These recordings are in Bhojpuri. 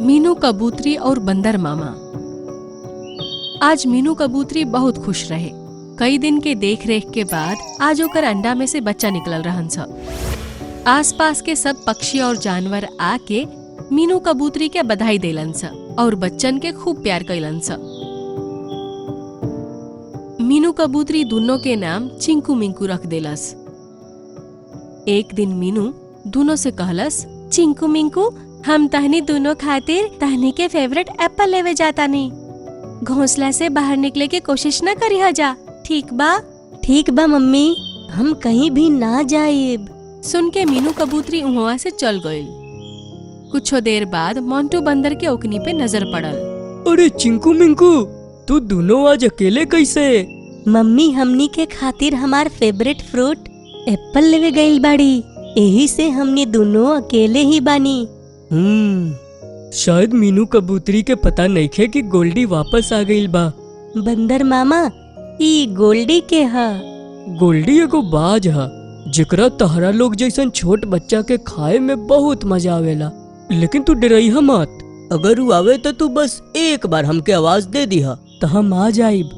मीनू कबूतरी और बंदर मामा। आज मीनू कबूतरी बहुत खुश रहे। कई दिन के देख रेख के बाद आज ओकर अंडा में से बच्चा निकलल रहन स। आसपास के सब पक्षी और जानवर आके मीनू कबूतरी के बधाई देलन स और बच्चन के खूब प्यार कैलन स। मीनू कबूतरी दोनों के नाम चिंकू मिंकू रख देलस। एक दिन मीनू दोनों से कहलस, चिंकू मिंकू, हम तहनी दोनों खातिर तहनी के फेवरेट एप्पल लेवे जाता नहीं। घोंसला से बाहर निकले के कोशिश न करी जा, ठीक बा? ठीक बा मम्मी, हम कहीं भी ना जाएब। सुन के मीनू कबूतरी वहाँ से चल गईल। कुछ देर बाद मोंटू बंदर के ओकनी पे नजर पड़ल। अरे चिंकू मिंकू, तू दोनों आज अकेले कैसे? मम्मी हमनी के खातिर हमार फेवरेट फ्रूट एप्पल लेवे गईल बाड़ी, यही से हमनी दोनों अकेले ही बानी। शायद मीनू कबूतरी के पता नइखे कि गोल्डी वापस आ गईल बा। बंदर मामा, ई गोल्डी के हा? गोल्डी एगो बाज हा जेकरा तहरा लोग जैसन छोट बच्चा के खाए में बहुत मजा आवेला। लेकिन तू डरइहा मत, अगर वो आवे तो तू बस एक बार हमके आवाज दे दिहा तो हम आ जाइब।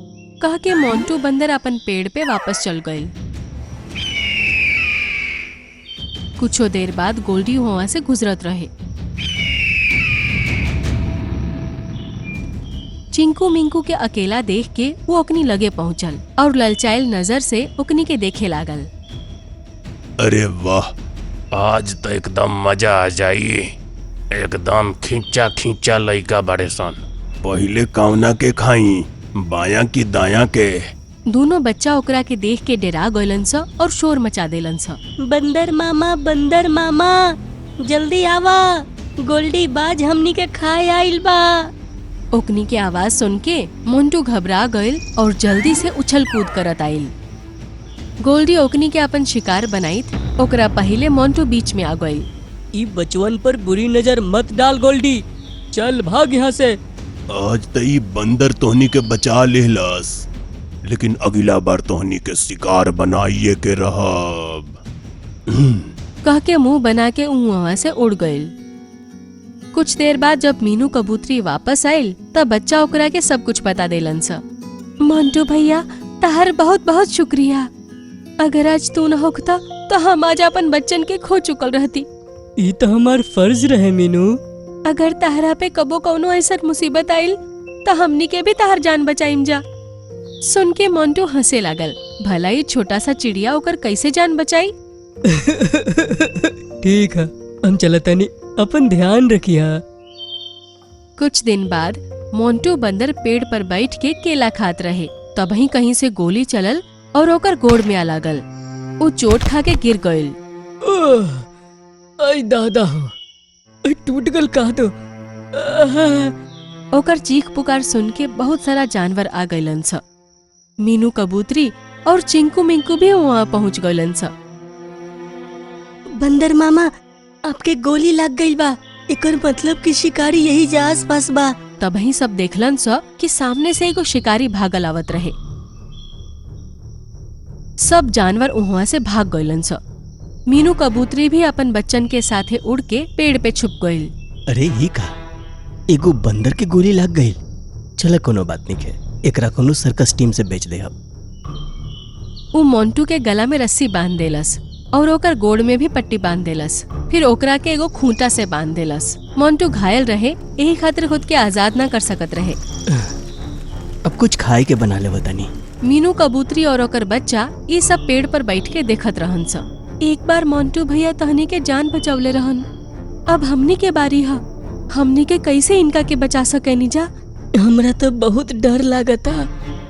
कह के मोंटू बंदर अपन पेड़ पे वापस चल गईल। कुछ देर बाद गोल्डी वहाँ से गुजरत रहे। चिंकू मिंकू के अकेला देख के वो ओकनी लगे पहुंचल और ललचाइल नजर से ओकनी के देखे लागल। अरे वाह, आज तो एकदम मजा आ जाई। एकदम खींचा खींचा लइका बड़े सन। पहिले कौना के खाई, बाया की दाया के? दोनों बच्चा ओकरा के देख के डरा गइलन स और शोर मचा देलन स। बंदर मामा, जल्दी आवा, गोल्डी बाज हमनी के खाए आइल बा। ओकनी के आवाज सुन के मोंटू घबरा गईल और जल्दी से उछल कूद करत आइल। गोल्डी ओकनी के अपन शिकार बनाइत, ओकरा पहिले मोंटू बीच में आ गईल। ई बचवन पर बुरी नजर मत डाल गोल्डी, चल भाग यहाँ से। आज तो ई बंदर तोहनी के बचा लेहलस, लेकिन अगला बार तोहनी के शिकार बनाइए के रहब। कह के मुंह बना के वहाँ से उड़ गईल। कुछ देर बाद जब मीनू कबूतरी वापस आइल तब बच्चा ओकरा के सब कुछ बता देलन सा। मोंटू भैया, तहार बहुत बहुत शुक्रिया। अगर आज तू न होखता तो हम आज अपन बच्चन के खो चुकल रहती। ई तो हमार फर्ज रहे मीनू। अगर तहरा पे कबो कौनो ऐसा मुसीबत आइल तो हमनी के भी तहर जान बचाइम जा। सुन के मोंटू हंसे लागल। भला ही छोटा सा चिड़िया ओकर कैसे जान बचाई। ठीक है, हम चलतनी, अपन ध्यान रखिया। कुछ दिन बाद मोंटू बंदर पेड़ पर बैठ के केला खात रहे। तबही कहीं से गोली चलल और ओकर गोड़ में आ लागल। वो चोट खा के गिर गईल। आई दादा, टूट गल का तो। ओकर चीख पुकार सुन के बहुत सारा जानवर आ गइलन स। मीनू कबूतरी और चिंकू मिंकू भी वहाँ पहुँच गइलन स। बंदर मामा, आपके गोली लग गई बा, एकर मतलब कि शिकारी यही जा आस पास बा। तबही सब देखलन स कि सामने से एगो शिकारी भागल आवत रहे। सब जानवर वहाँ से भाग गइलन स। मीनू कबूतरी भी अपन बच्चन के साथे उड़ के पेड़ पे छुप गइल। अरे ही का, एगो बंदर के गोली लग गई। चल कोनो बात नहीं है, एकरा कोनो सर्कस टीम से बेच दे। वो मोंटू के गला में रस्सी बांध देलस और ओकर गोड़ में भी पट्टी बांध देलस। फिर ओकरा के एगो खूंटा से बांध देलस। मोंटू घायल रहे, यही खातिर खुद के आजाद न कर सकत रहे। अब कुछ खाए के बना ले बतानी। मीनू कबूतरी और ओकर बच्चा ये सब पेड़ पर बैठ के देखत रहन स। एक बार मोंटू भैया तहनी के जान बचौले रहन, अब हमनी के बारी हा। हमनी के कैसे इनका के बचा सकेनी जा। हमरा तो बहुत डर लागता,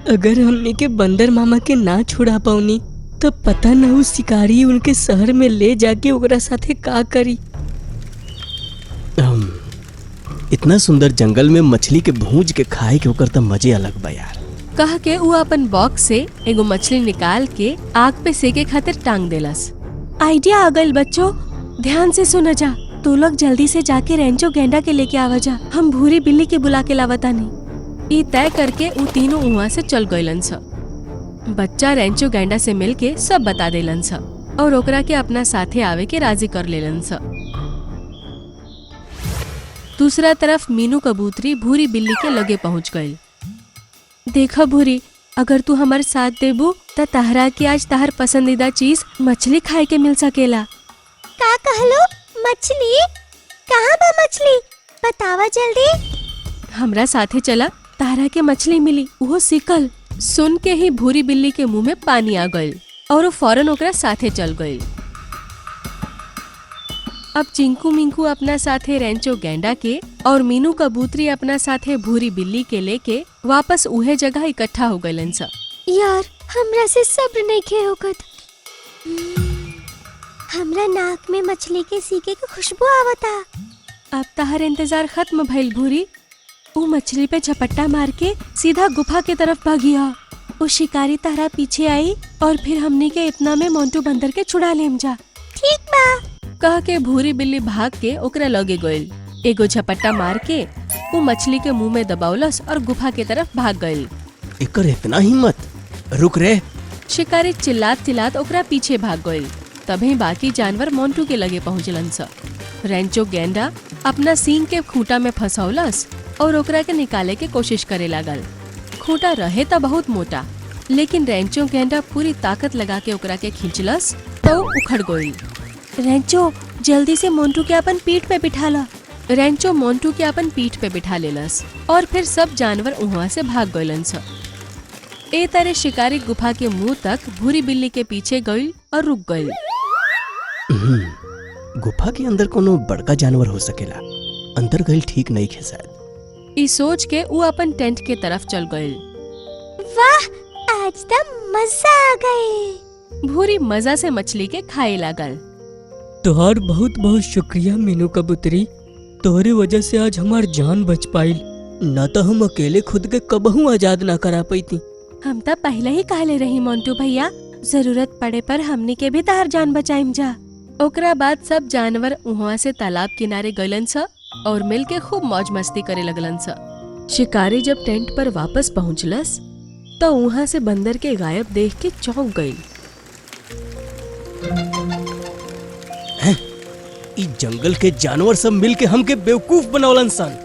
अगर हमनी के बंदर मामा के ना छुड़ा पाऊनी तो पता न हो शिकारी उनके शहर में ले जाके ओकरा साथे का करी। इतना सुंदर जंगल में मछली के भूंज के खाए के ओकर तो मजे अलग बा यार। कह के वो अपन बॉक्स से एगो मछली निकाल के आग पे सेके खातिर टांग देलस। आइडिया आ गइल बच्चों, ध्यान से सुना जा। तू लोग जल्दी से जाके रेंचो गेंडा के लेके आवा जा, हम भूरी बिल्ली के बुला के लावता नहीं। ये तय करके वो तीनों वहाँ से चल गइलन स। बच्चा रेंचो गेंडा से मिलके सब बता देलन स और ओकरा के अपना साथे आवे के राजी कर लेलन स। दूसरा तरफ मीनू कबूतरी भूरी बिल्ली के लगे पहुंच गई। देखा भूरी, अगर तू हमारे साथ देबू त तहरा के आज तहर पसंदीदा चीज मछली खाए के मिल सकेला। का कहलो? मछली? कहाँ बा मछली? बतावा जल्दी। हमरा साथे चला, तहरा के मछली मिली, वो सिकल। सुन के ही भूरी बिल्ली के मुंह में पानी आ गई और वो फौरन ओकरा साथे चल गई। अब चिंकू मिंकू अपना साथे रेंचो गेंडा के और मीनू कबूतरी अपना साथे भूरी बिल्ली के लेके वापस उहे जगह इकट्ठा हो गइलन सा। यार, हमरा से सब्र नहीं खे होकत। हमरा नाक में मछली के सीके की खुशबू आवता। अब तहर इंतजार खत्म भइल भूरी। वो मछली पे झपट्टा मार के सीधा गुफा के तरफ भागिया। वो शिकारी तहरा पीछे आई और फिर हमनी के इतना में मोंटू बंदर के छुड़ा लेम जा। ठीक बा। कह के भूरी बिल्ली भाग के ओकरा लगे गइल। एगो झपट्टा मार के वो मछली के मुंह में दबावलस और गुफा के तरफ भाग गइल। एकर इतना हिम्मत! रुक रे! शिकारी चिल्लात चिल्लात ओकरा पीछे भाग गइल। तभी बाकी जानवर मोंटू के लगे पहुंचलन सा। रेंचो गेंडा अपना सींग के खूंटा में फंसौलस और ओकरा के निकाले के कोशिश करे लागल। खूंटा रहे त बहुत मोटा, लेकिन रेंचो गेंडा पूरी ताकत लगा के ओकरा के खींचलस तो उखड़ गई। रेंचो, जल्दी से मोंटू के अपन पीठ पे बिठा ला। रेंचो मोंटू के अपन पीठ पे बिठा लेलस और फिर सब जानवर वहाँ से भाग गइलन सा। ए तरह शिकारी गुफा के मुंह तक भूरी बिल्ली के पीछे गई और रुक गई। गुफा के अंदर कोनो बड़का जानवर हो सकेला। अंदर गइल ठीक नहीं खे शायद। ई सोच के वो अपन टेंट के तरफ चल गई। वाह, आज तो मजा आ गए। भूरी मजा से मछली के खाए लागल। तोहार बहुत बहुत शुक्रिया मीनू कबूतरी। तोहरे वजह से आज हमार जान बच पाइल, न तो हम अकेले खुद के कबहू आजाद ना करा पैती। हम तो पहले ही कहले रही मोंटू भैया, जरूरत पड़े पर हमनी के भी तहर जान बचाइम जा। ओकरा बाद सब जानवर वहाँ से तालाब किनारे गइलन सा और मिल के खूब मौज मस्ती करे लगलन सा। शिकारी जब टेंट पर वापस पहुँचलस तो वहाँ से बंदर के गायब देख के चौंक गई। ई जंगल के जानवर सब मिल के हमके बेवकूफ बनौलन सन।